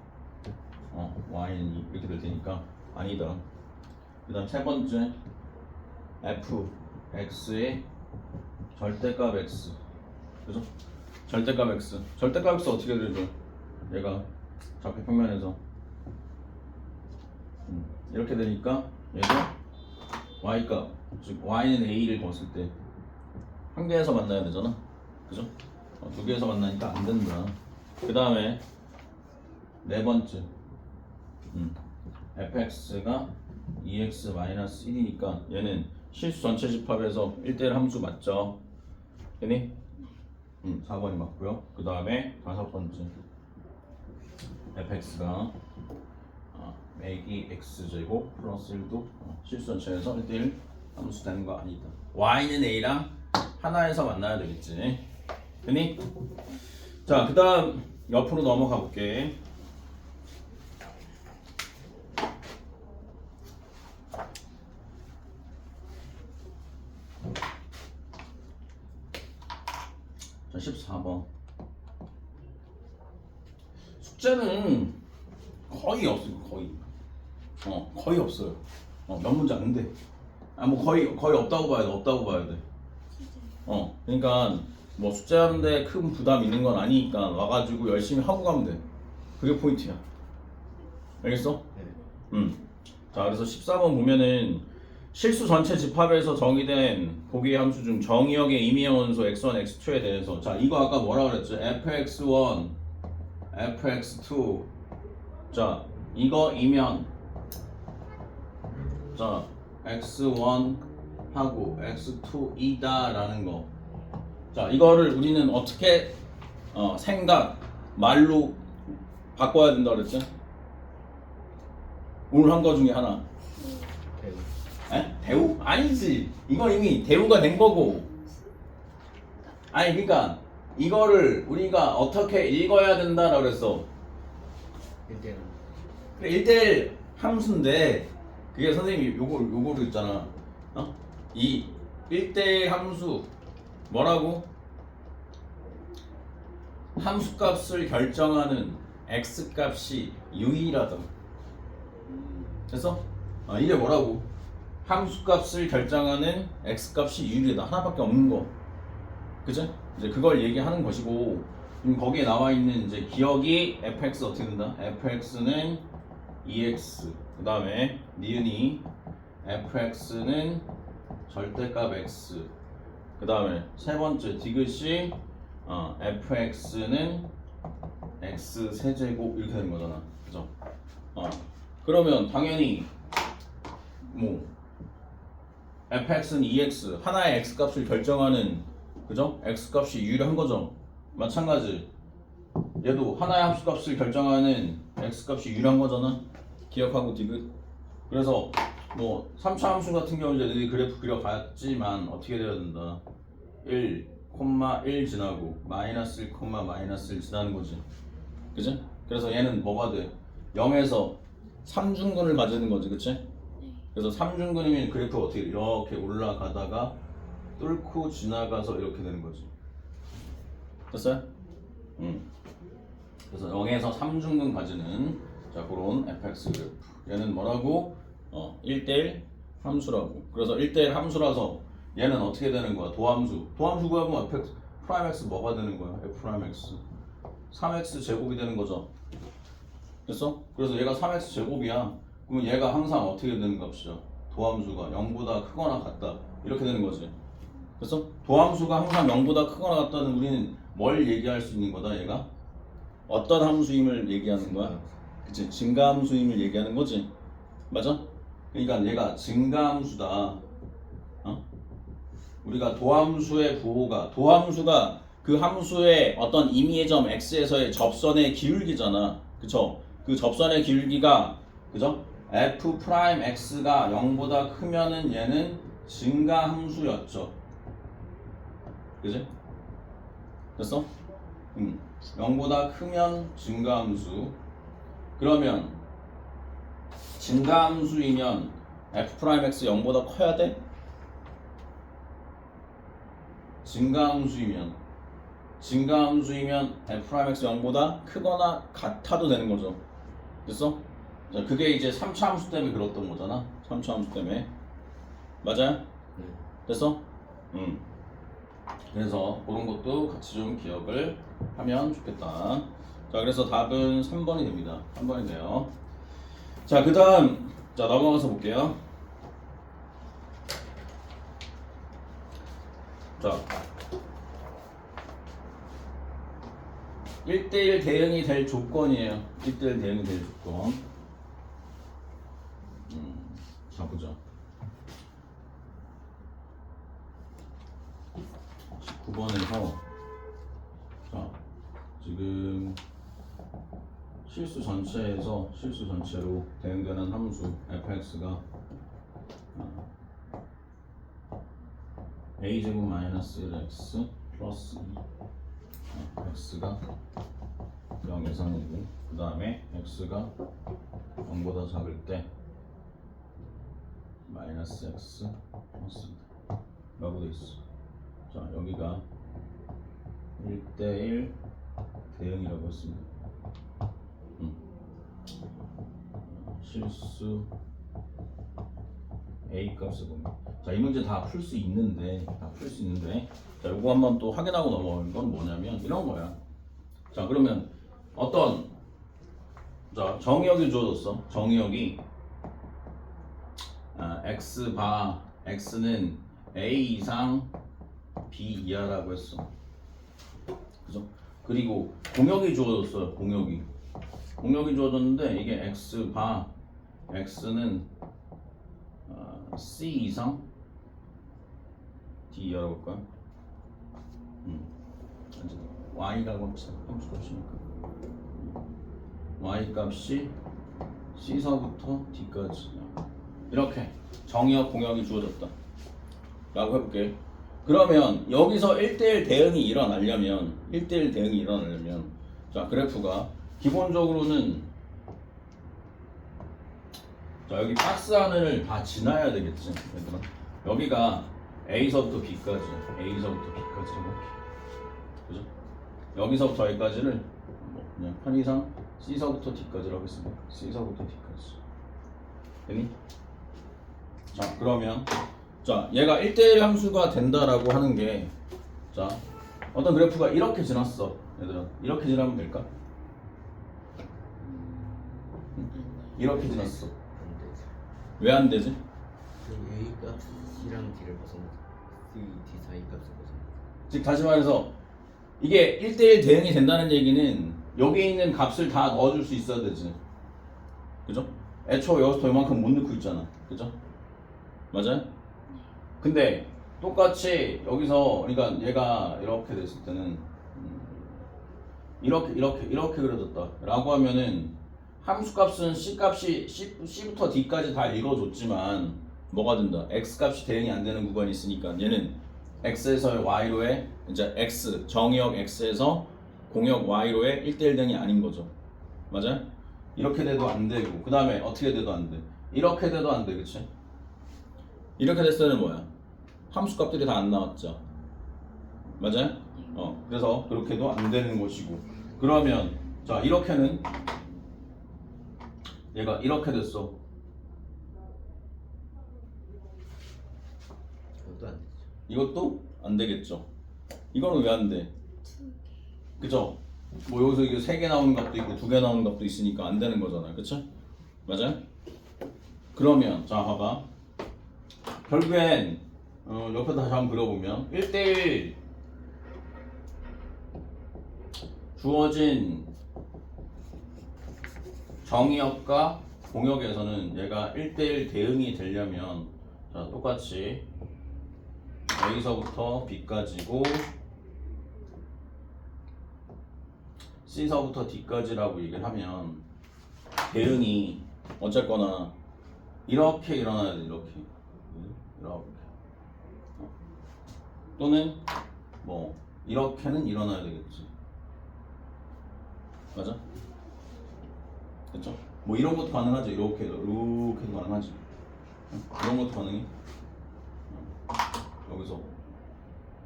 y는 2 이렇게 될 테니까 아니다. 그 다음 세 번째 fx의 절대값 x. 그죠? 절대값 x. 절대값 x 어떻게 되죠? 얘가 좌표평면에서 이렇게 되니까 얘가 y값, 즉 y는 a를 봤을 때 한 개에서 만나야 되잖아. 그죠? 두 개에서 만나니까 안 된다. 그 다음에 네 번째 fx가 2x-1이니까 얘는 실수 전체 집합에서 1대1 함수 맞죠? 되니? 4번이 맞고요. 그 다음에 다섯 번째 fx가 매기 x제곱 플러스 1도 실수 전체에서 1대1 함수 되는 거 아니다. y는 a랑 하나에서 만나야 되겠지. 되니? 자, 그 다음 옆으로 넘어가 볼게. 자, 14번. 숙제는 거의 없어요. 거의 없어요. 몇 문제인데. 뭐 거의 없다고 봐야 돼. 없다고 봐야 돼. 그러니까 뭐 숙제하는데 큰 부담 있는 건 아니니까 와가지고 열심히 하고 가면 돼. 그게 포인트야. 알겠어? 네. 자, 그래서 14번 보면은 실수 전체 집합에서 정의된 보기의 함수 중 정의역의 임의의 원소 x1, x2에 대해서 자, 이거 아까 뭐라 그랬죠? fx1, fx2. 자, 이거,이면 자, x1 하고 x2이다 라는 거. 자, 이거를 우리는 어떻게 생각, 말로 바꿔야 된다 그랬죠? 오늘 한 거 중에 하나. 대우. 에? 대우? 아니지. 이건 이미 대우가 된 거고. 아니, 그러니까 이거를 우리가 어떻게 읽어야 된다라고 그랬어. 1대1 그래, 1대1 함수인데 그게 선생님이 요거로 있잖아. 이 1대1 함수 뭐라고? 함수값을 결정하는 x값이 유일하다. 됐어? 이게 뭐라고? 함수값을 결정하는 x값이 유일하다. 하나밖에 없는 거. 그죠? 이제 그걸 얘기하는 것이고, 거기에 나와 있는 이제 기억이 fx 어떻게 된다? fx는 2x. 그 다음에 니은이 fx는 절대값 x. 그 다음에 세 번째 디귿이 fx는 x 세제곱 이렇게 되는 거잖아. 그죠? 그러면 당연히 뭐 fx는 2x 하나의 x 값을 결정하는 그죠? x 값이 유일한 거죠. 마찬가지 얘도 하나의 함수 값을 결정하는 x 값이 유일한 거잖아. 기억하고 디귿. 그래서 뭐 3차 함수 같은 경우 이제 너희 그래프 그려봤지만 어떻게 돼야 된다. 1, 1 지나고 마이너스 1, 마이너스 1 지나는 거지. 그지? 그래서 얘는 뭐가 돼? 0에서 3중근을 맞는 거지. 그치? 네. 그래서 3중근이면 그래프가 어떻게 이렇게 올라가다가 뚫고 지나가서 이렇게 되는 거지. 됐어요? 그래서 0에서 3중근 가지는 자 그런 fx 그래프. 얘는 뭐라고? 1대1 함수라고. 그래서 1대1 함수라서 얘는 어떻게 되는 거야? 도함수. 도함수 구하면 fx 프라임 x 뭐가 되는 거야? f 프라임 x 3x 제곱이 되는 거죠. 됐어? 그래서 얘가 3x 제곱이야. 그러면 얘가 항상 어떻게 되는 값이야? 도함수가 0보다 크거나 같다. 이렇게 되는 거지. 됐어? 도함수가 항상 0보다 크거나 같다는 우리는 뭘 얘기할 수 있는 거다 얘가? 어떤 함수임을 얘기하는 거야? 그치? 증가함수임을 얘기하는 거지. 맞아? 그러니까 얘가 증가함수다. 우리가 도함수의 부호가 도함수가 그 함수의 어떤 임의의 점 x에서의 접선의 기울기잖아. 그쵸? 그 접선의 기울기가 그죠? f 프라임 x가 0보다 크면은 얘는 증가함수였죠. 그지? 됐어? 0보다 크면 증가함수. 그러면 증가함수이면 f 프라임 x 0보다 커야 돼? 증가함수이면 f 프라임 x 0보다 크거나 같아도 되는 거죠. 됐어? 자, 그게 이제 3차 함수 때문에 그랬던 거잖아. 3차 함수 때문에. 맞아요? 네. 됐어? 그래서 그런 것도 같이 좀 기억을 하면 좋겠다. 자, 그래서 답은 3번이 됩니다. 3번이네요. 자, 그 다음 자 넘어가서 볼게요. 자 1대1 대응이 될 조건이에요. 1대1 대응이 될 조건. 자 보자. 19번에서 자 지금 실수 전체로 대응되는 함수 fx가 a제곱 마이너스 1x 플러스 2 x가 0 이상이고 그 다음에 x가 0보다 작을 때 마이너스 x 플러스 라고 돼 있어. 자 여기가 1대1 대응이라고 했습니다. 실수 a 값을 보면 자 이 문제 다 풀 수 있는데 자 요거 한번 또 확인하고 넘어가는 건 뭐냐면 이런 거야. 자 그러면 어떤 자 정의역이 주어졌어. 정의역이 x는 a 이상 b 이하라고 했어. 그죠? 그리고 공역이 주어졌어요. 공역이 주어졌는데 이게 x는 c 이상 d 이하라고 볼까요? y가 함수 값이니까 y 값이 c서부터 d까지 이렇게 정의역 공역이 주어졌다 라고 해볼게요. 그러면 여기서 1대1 대응이 일어나려면 자 그래프가 기본적으로는 자 여기 박스 안을 다 지나야 되겠지. 얘들아. 여기가 A서부터 B까지 이렇게 그죠? 여기서부터 여기까지를 뭐 그냥 편의상 C서부터 D까지라고 했습니다. C서부터 D까지 되니? 자 그러면 자 얘가 1대1 함수가 된다라고 하는 게 자 어떤 그래프가 이렇게 지났어. 얘들아 이렇게 지나면 될까? 이렇게 지났어. 왜 안 되지? A 값이랑 D를 벗어나 D 사이 값을 벗어나. 즉 다시 말해서 이게 1대1 대응이 된다는 얘기는 여기 있는 값을 다 넣어줄 수 있어야 되지. 그죠? 애초에 여기서 이만큼 못 넣고 있잖아. 그죠? 맞아요? 근데 똑같이 여기서 그러니까 얘가 이렇게 됐을 때는 이렇게 그려졌다 라고 하면은 함수값은 C부터 D까지 다 읽어줬지만 뭐가 된다? X값이 대응이 안 되는 구간이 있으니까 얘는 X에서의 Y로의 이제 X 정의역 X에서 공역 Y로의 1대1 대응이 아닌 거죠. 맞아요? 이렇게 돼도 안 되고 그 다음에 어떻게 돼도 안 돼. 이렇게 돼도 안 돼. 그치? 이렇게 됐을 때는 뭐야? 함수값들이 다 안 나왔죠. 맞아요? 그래서 그렇게도 안 되는 것이고 그러면 자 이렇게는 얘가 이렇게 됐어. 그것도 안 되죠. 이것도 안 되겠죠. 이거는 왜 안 돼? 2개. 그죠? 뭐 여기서 이게 3개 나오는 값도 있고 2개 나오는 값도 있으니까 안 되는 거잖아요. 그쵸? 맞아요? 그러면 자 봐봐. 결국엔 옆에 다시 한번 그려보면 1대1 주어진 정의역과 공역에서는 얘가 1대1 대응이 되려면 자 똑같이 A서부터 B까지고 C서부터 D까지라고 얘기를 하면 대응이 어쨌거나 이렇게 일어나야 돼. 이렇게 또는 뭐 이렇게는 일어나야 되겠지. 맞아? 그쵸? 뭐 이런 것도 가능하지. 이렇게도 가능하지. 이런 것도 가능해. 여기서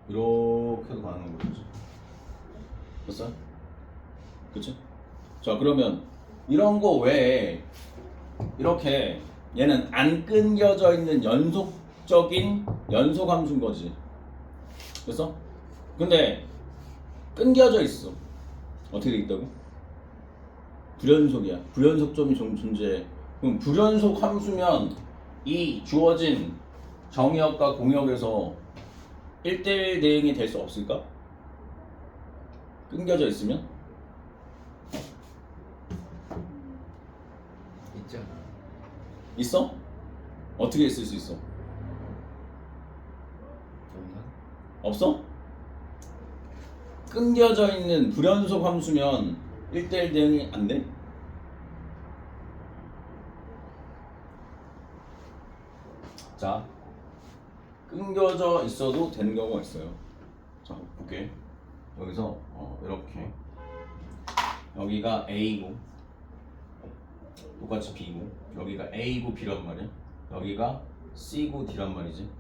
이렇게도 가능한 거지. 됐어요? 그치? 자 그러면 이런 거 외에 이렇게 얘는 안 끊겨져 있는 연속적인 연속함수인 거지. 됐어? 근데 끊겨져 있어. 어떻게 돼 있다고? 불연속이야. 불연속점이 존재해. 그럼 불연속 함수면 이 주어진 정의역과 공역에서 1대1 대응이 될 수 없을까? 끊겨져 있으면? 있죠. 있어? 어떻게 있을 수 있어? 없나? 없어? 끊겨져 있는 불연속 함수면 1대1 대응이 안 돼? 자, 끊겨져 있어도 되는 경우가 있어요. 자, 볼게. 여기서 이렇게 여기가 A고 똑같이 B고 여기가 A고 B란 말이야. 여기가 C고 D란 말이지.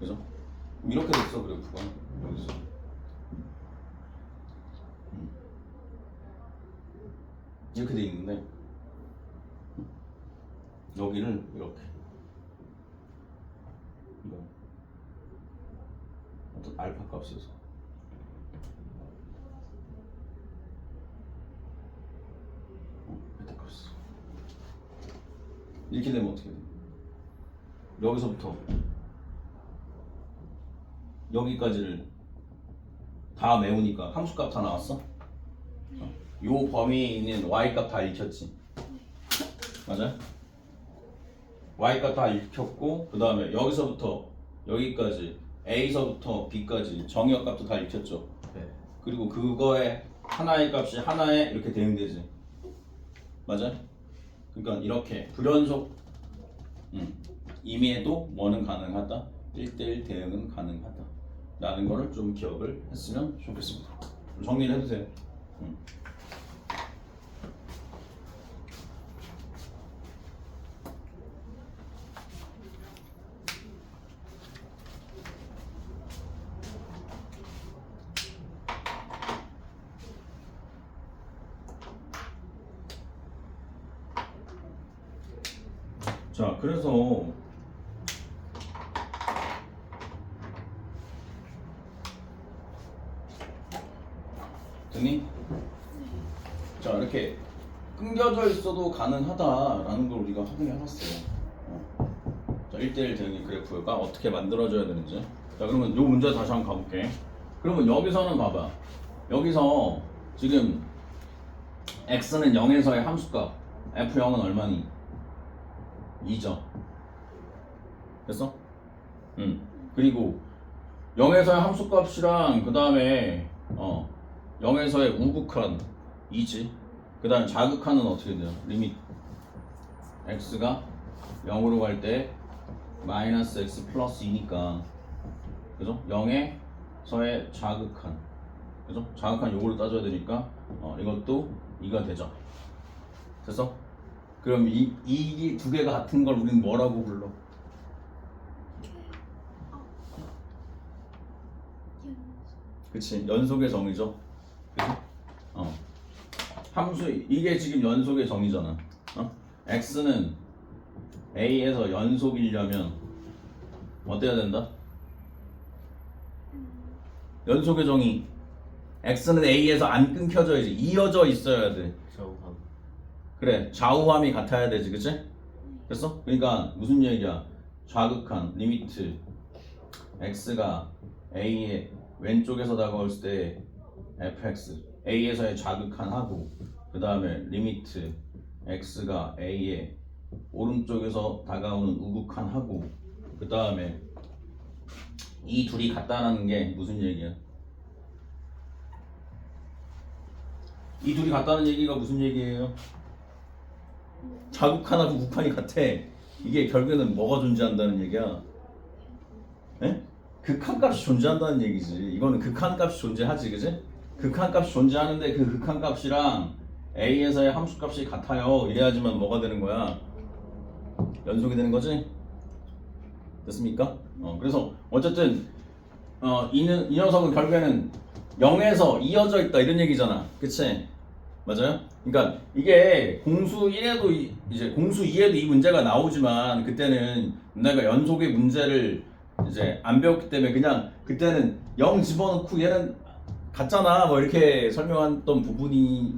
그죠? 이렇게 됐어 그래프가 여기서. 이렇게 돼 있는데 여기를 이렇게 이거 어떤 알파 값이어서 베타 값이 이렇게 되면 어떻게 돼? 여기서부터 여기까지를 다 메우니까 함수값 다 나왔어? 요 범위에 있는 y값 다 읽혔지? 맞아? y값 다 읽혔고 그 다음에 여기서부터 여기까지 a서부터 b까지 정의역값도 다 읽혔죠? 네. 그리고 그거에 하나의 값이 하나에 이렇게 대응되지? 맞아? 그러니까 이렇게 불연속 임의에도 뭐는 가능하다? 1대1 대응은 가능하다 라는 거를 좀 기억을 했으면 좋겠습니다. 좀 정리를 해주세요. 자, 그래서 됐니? 자, 이렇게 끊겨져 있어도 가능하다라는 걸 우리가 확인을 해봤어요. 자, 1대1 대응의 그래프가 어떻게 만들어져야 되는지. 자, 그러면 요 문제 다시 한번 가볼게. 그러면 여기서는 봐봐. 여기서 지금 x는 0에서의 함수값 f0은 얼마니? 2죠. 됐어? 그리고 0에서의 함수값이랑 그 다음에 0에서의 우극한 2지. 그 다음에 자극한은 어떻게 돼요? 리밋 x가 0으로 갈 때 마이너스 x 플러스 2니까 그죠? 0에서의 자극한 그죠? 자극한 요거를 따져야 되니까 이것도 2가 되죠. 됐어? 그럼 이 두 개가 같은 걸 우리는 뭐라고 불러? 그치, 연속의 정의죠. 그치? 함수 이게 지금 연속의 정의잖아. x는 a에서 연속이려면 어때야 된다? 연속의 정의 x는 a에서 안 끊겨져야지 이어져 있어야 돼. 좌우함. 그래, 좌우함이 같아야 되지, 그치? 됐어? 그러니까 무슨 얘기야? 좌극한 리미트 x가 a의 왼쪽에서 다가올 때 fx a에서의 좌극한 하고 그 다음에 리미트 x가 a의 오른쪽에서 다가오는 우극한 하고 그 다음에 이 둘이 같다라는 게 무슨 얘기야? 이 둘이 같다는 얘기가 무슨 얘기예요? 자극한하고 우극한이 같아. 이게 결국에는 뭐가 존재한다는 얘기야? 에? 극한값이 존재한다는 얘기지. 이거는 극한값이 존재하지, 그지? 극한값이 존재하는데 그 극한값이랑 a에서의 함수값이 같아요. 이래야지만 뭐가 되는 거야? 연속이 되는 거지? 됐습니까? 그래서 어쨌든 이 녀석은 결국에는 0에서 이어져 있다 이런 얘기잖아. 그치? 맞아요? 그러니까 이게 공수 1에도 이제 공수 2에도 이 문제가 나오지만 그때는 내가 연속의 문제를 이제 안 배웠기 때문에 그냥 그때는 0 집어넣고 얘는 같잖아 뭐 이렇게 설명했던 부분이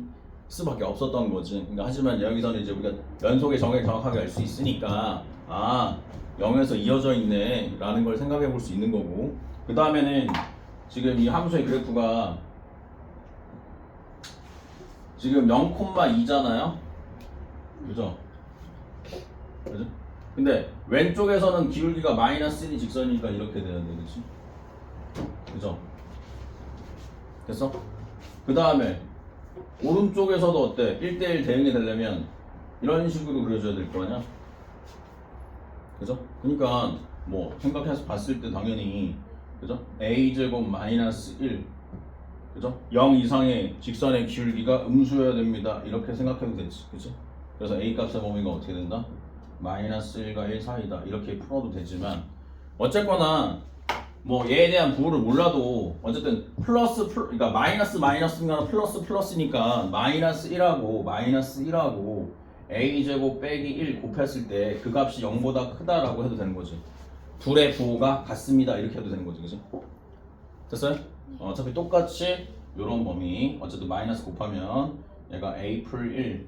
수밖에 없었던 거지. 그러니까 하지만 여기서는 이제 우리가 연속의 정의를 정확하게 알 수 있으니까 0에서 이어져 있네 라는 걸 생각해 볼 수 있는 거고 그 다음에는 지금 이 함수의 그래프가 지금 0,2잖아요 그죠? 그죠? 근데 왼쪽에서는 기울기가 마이너스 1이 직선이니까 이렇게 돼야 돼 그치? 그죠? 됐어? 그 다음에 오른쪽에서도 어때? 1대1 대응이 되려면 이런 식으로 그려줘야 될 거 아니야? 그죠? 그러니까 뭐 생각해서 봤을 때 당연히 그죠? a제곱 마이너스 1 그죠? 0 이상의 직선의 기울기가 음수여야 됩니다 이렇게 생각해도 되지 그죠? 그래서 a 값의 범위가 어떻게 된다? 마이너스 1과 1 사이다 이렇게 풀어도 되지만 어쨌거나 뭐 얘에 대한 부호를 몰라도 어쨌든 그러니까 마이너스인가 플러스니까 마이너스 1하고 a제곱 빼기 1 곱했을 때 그 값이 0보다 크다라고 해도 되는 거지. 둘의 부호가 같습니다 이렇게 해도 되는 거지, 그지? 됐어요? 어차피 똑같이 이런 범위 어쨌든 마이너스 곱하면 얘가 a 풀 1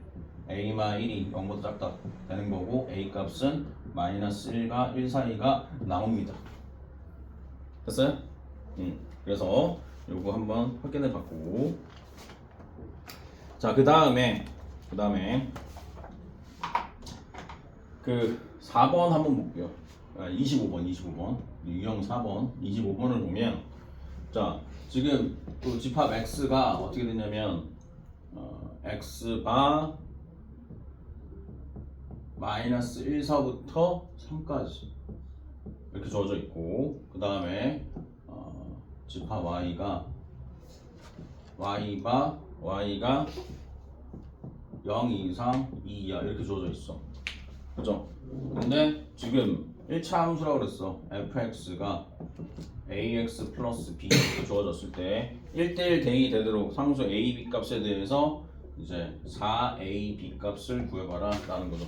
a마 1이 0보다 작다 되는 거고 a 값은 마이너스 1과 1 사이가 나옵니다. 됐어요? 그래서 요거 한번 확인해 봤고 자 그 다음에 그 4번 한번 볼게요. 25번 유형 4번 25번을 보면 자 지금 또 집합 x가 어떻게 되냐면 x바 마이너스 1서부터 3까지 이렇게 주어져 있고 그 다음에 집합 y가 0 이상 2 이하 이렇게 주어져 있어. 그죠? 근데 지금 1차 함수라고 그랬어. fx가 ax 플러스 b 이렇게 주어졌을 때 1대1 대응이 되도록 상수 a, b 값에 대해서 이제 4a, b 값을 구해봐라 라는 거죠.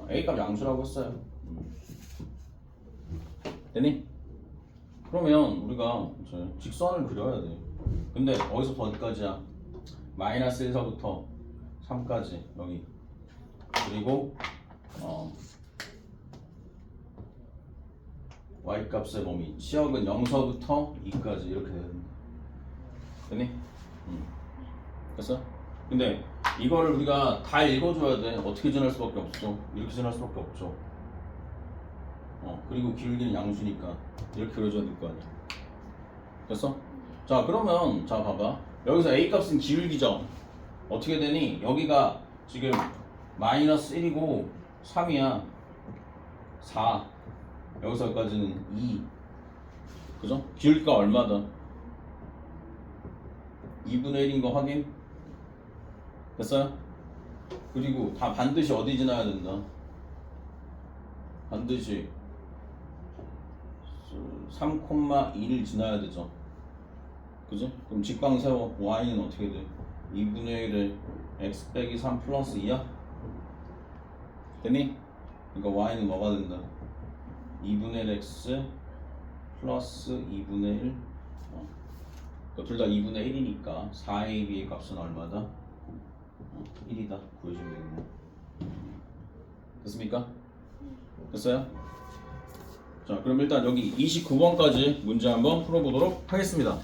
a 값 양수라고 했어요. 됐니? 그러면 우리가 이제 직선을 그려야 돼. 근데 어디서부터 어디까지야? 마이너스 1서부터 3까지 여기 그리고 y 값의 범위 치역은 0서부터 2까지 이렇게 되는 됐니? 됐어? 근데 이거를 우리가 다 읽어줘야 돼. 어떻게 전할 수밖에 없어. 이렇게 전할 수밖에 없죠. 그리고 기울기는 양수니까 이렇게 그려줘야 될 거 아니야. 됐어? 자, 그러면 자 봐봐. 여기서 a 값은 기울기죠. 어떻게 되니? 여기가 지금 마이너스 1이고 3이야. 4. 여기서까지는 2. 그죠? 기울기가 얼마다? 2분의 1인 거 확인? 됐어요? 그리고 다 반드시 어디 지나야 된다? 반드시 3,2를 지나야 되죠. 그죠? 그럼 직방 세워. y는 어떻게 돼? 2분의 1에 x 빼기 3 플러스 2야? 됐니? 그러니까 y는 뭐가 된다? 2분의 1 x 플러스 2분의 1 둘 다 2분의 1이니까 4ab의 값은 얼마다? 1이다. 구해주면 되겠네. 됐습니까? 됐어요? 자, 그럼 일단 여기 29번까지 문제 한번 풀어보도록 하겠습니다.